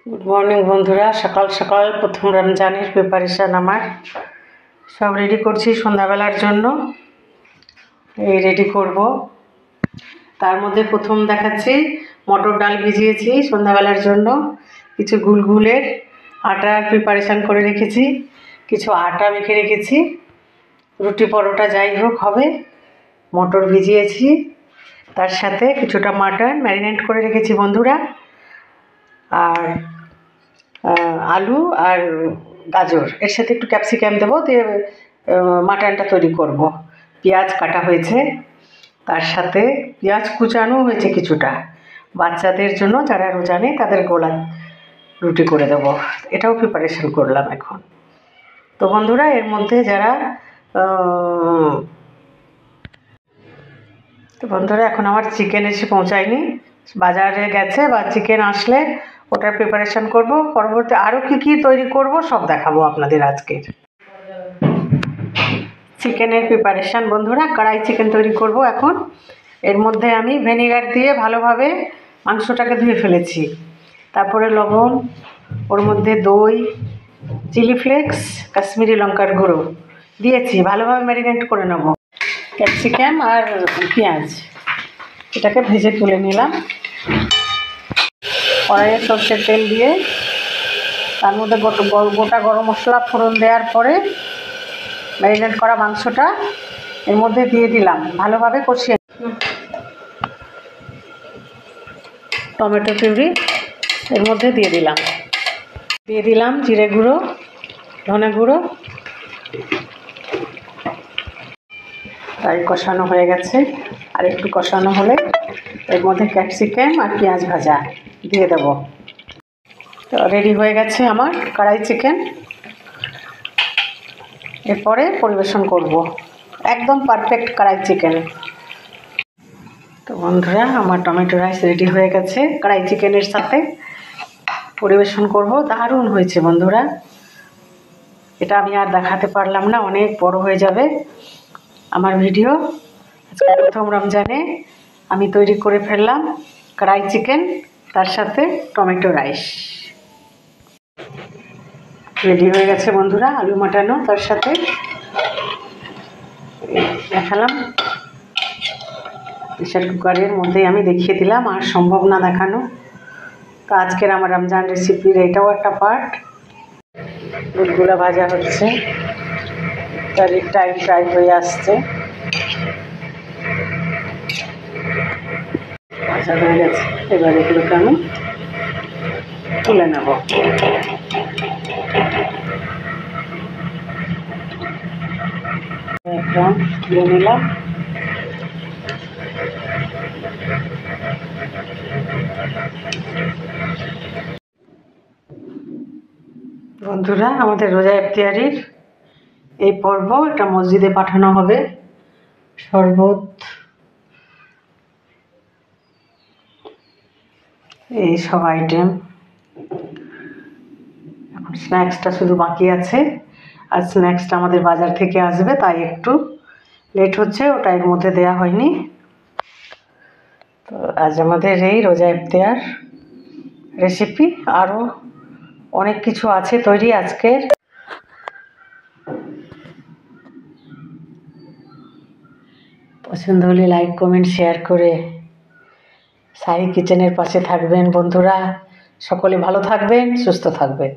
Good morning বন্ধুরা, সকাল সকাল প্রথম রমজানের প্রিপারেশান আমার সব রেডি করছি সন্ধ্যাবেলার জন্য। এই রেডি করব, তার মধ্যে প্রথম দেখাচ্ছি মটর ডাল ভিজিয়েছি সন্ধ্যাবেলার জন্য। কিছু গুলগুলের আটার প্রিপারেশান করে রেখেছি, কিছু আটা মেখে রেখেছি, রুটি পরোটা যাই হোক হবে। মটর ভিজিয়েছি, তার সাথে কিছুটা মাটন ম্যারিনেট করে রেখেছি বন্ধুরা, আর আলু আর গাজর, এর সাথে একটু ক্যাপসিকাম দেবো, দিয়ে মাটনটা তৈরি করব। পেঁয়াজ কাটা হয়েছে, তার সাথে পেঁয়াজ কুচানো হয়েছে কিছুটা, বাচ্চাদের জন্য যারা রোজা নেই তাদের গোলা রুটি করে দেবো। এটাও প্রিপারেশন করলাম এখন। তো বন্ধুরা, এর মধ্যে যারা এখন আমার চিকেন এসে পৌঁছায়নি, বাজারে গেছে, বা চিকেন আসলে ওটার প্রিপারেশান করব। পরবর্তী আরও কী তৈরি করব সব দেখাবো আপনাদের আজকের। চিকেনের প্রিপারেশান বন্ধুরা, কড়াই চিকেন তৈরি করব এখন। এর মধ্যে আমি ভিনেগার দিয়ে ভালোভাবে মাংসটাকে ধুয়ে ফেলেছি, তারপরে লবণ, ওর মধ্যে দই, চিলি ফ্লেক্স, কাশ্মীরি লঙ্কার গুঁড়ো দিয়েছি, ভালোভাবে ম্যারিনেট করে নেব। ক্যাপসিকাম আর পেঁয়াজ এটাকে ভেজে তুলে নিলাম। কড়াইয়ে সরষের তেল দিয়ে তার মধ্যে গোটা গরম মশলা ফোড়ন দেওয়ার পরে ম্যারিনেট করা মাংসটা এর মধ্যে দিয়ে দিলাম, ভালোভাবে কষিয়ে। টমেটো পিউরি এর মধ্যে দিয়ে দিলাম জিরে গুঁড়ো, ধনে গুঁড়ো। তাই কষানো হয়ে গেছে, আর একটু কষানো হলে এর মধ্যে ক্যাপসিকাম আর পেঁয়াজ ভাজা দিয়ে দেব। তো রেডি হয়ে গেছে আমার কড়াই চিকেন। এরপরে পরিবেশন করব, একদম পারফেক্ট কড়াই চিকেন। তো বন্ধুরা, আমার টমেটো রাইস রেডি হয়ে গেছে কড়াই চিকেনের সাথে। পরিবেশন করব, দারুণ হয়েছে বন্ধুরা। এটা আমি আর দেখাতে পারলাম না, অনেক বড় হয়ে যাবে আমার ভিডিও। আজকে প্রথম রমজানে আমি তৈরি করে ফেললাম কড়াই চিকেন, তার সাথে টমেটো রাইস রেডি হয়ে গেছে বন্ধুরা। আলু মাটানো তার সাথে দেখালাম প্রেশার কুকারের মধ্যেই আমি দেখিয়ে দিলাম, আর সম্ভব না দেখানো। তো আজকের আমার রমজান রেসিপির এটাও একটা পার্ট। দুধগুলো ভাজা হচ্ছে, তার টাইম ফ্রাই হয়ে আসছে, ভাজা হয়ে গেছে। এবার এগুলোকে আমি তুলে নেব। একদম তুলে নিলাম। বন্ধুরা, আমাদের রোজা ইফতারির এই পর্ব, এটা মসজিদে পাঠানো হবে। শরবত, এই সব আইটেম। এখন স্ন্যাক্সটা শুধু বাকি আছে, আর স্ন্যাক্সটা আমাদের বাজার থেকে আসবে, তাই একটু লেট হচ্ছে, ওটা এর মধ্যে দেওয়া হয়নি। তো আজ আমাদের এই রোজা ইফতার রেসিপি, আরও অনেক কিছু আছে তৈরি আজকের। পছন্দ হলে লাইক, কমেন্ট, শেয়ার করে সাহি কিচেনের পাশে থাকবেন বন্ধুরা। সকলে ভালো থাকবেন, সুস্থ থাকবেন।